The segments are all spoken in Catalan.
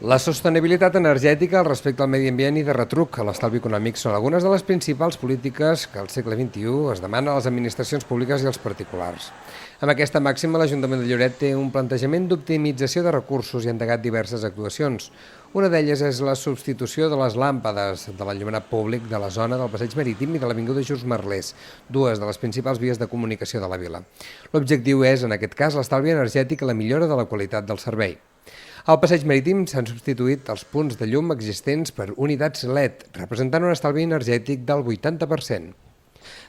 La sostenibilitat energètica, el respecte al medi ambient i de retruc a l'estalvi econòmic són algunes de les principals polítiques que al segle XXI es demana a les administracions públiques i als particulars. Amb aquesta màxima, l'Ajuntament de Lloret té un plantejament d'optimització de recursos i ha endegat diverses actuacions. Una d'elles és la substitució de les làmpades de l'enllumenat públic de la zona del Passeig Marítim i de l'Avinguda Just Merlès, dues de les principals vies de comunicació de la vila. L'objectiu és, en aquest cas, l'estalvi energètic i la millora de la qualitat del servei. Al Passeig Marítim s'han substituït els punts de llum existents per unitats LED, representant un estalvi energètic del 80%.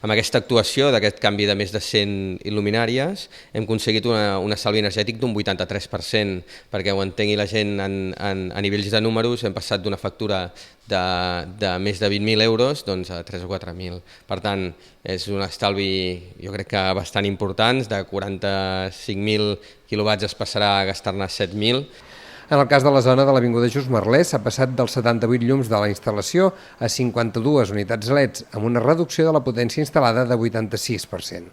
Amb aquesta actuació d'aquest canvi de més de 100 il·luminàries hem aconseguit un estalvi energètic d'un 83%, perquè ho entengui la gent a nivells de números, hem passat d'una factura de més de 20.000 euros doncs, a 3 o 4.000. Per tant, és un estalvi jo crec que bastant important, de 45.000 quilowatts es passarà a gastar-ne 7.000. En el cas de la zona de l'Avinguda Just Merlès s'ha passat dels 78 llums de la instal·lació a 52 unitats LEDs, amb una reducció de la potència instal·lada de 86%.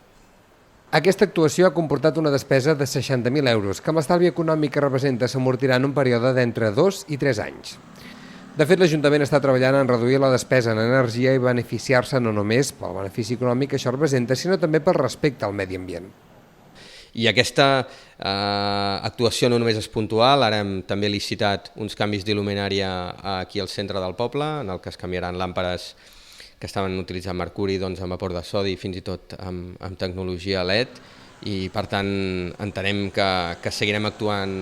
Aquesta actuació ha comportat una despesa de 60.000 euros, que amb l'estalvi econòmic que representa s'amortirà en un període d'entre 2 i 3 anys. De fet, l'Ajuntament està treballant en reduir la despesa en energia i beneficiar-se no només pel benefici econòmic que això representa, sinó també per respecte al medi ambient. I aquesta actuació no només és puntual, ara hem també licitat uns canvis d'il·luminària aquí al centre del poble, en el que es canviaran làmpades que estaven utilitzant mercuri amb vapor de sodi i fins i tot amb tecnologia LED, i per tant entenem que seguirem actuant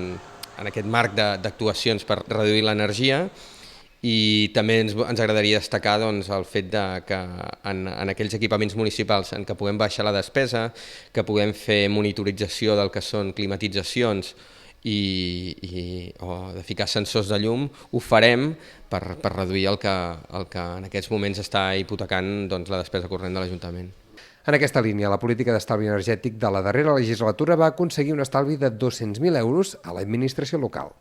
en aquest marc d'actuacions per reduir l'energia. I també ens agradaria destacar el fet que en aquells equipaments municipals en què puguem baixar la despesa, que puguem fer monitorització del que són climatitzacions o de ficar sensors de llum, ho farem per reduir el que en aquests moments està hipotecant la despesa corrent de l'Ajuntament. En aquesta línia, la política d'estalvi energètic de la darrera legislatura va aconseguir un estalvi de 200.000 euros a l'administració local.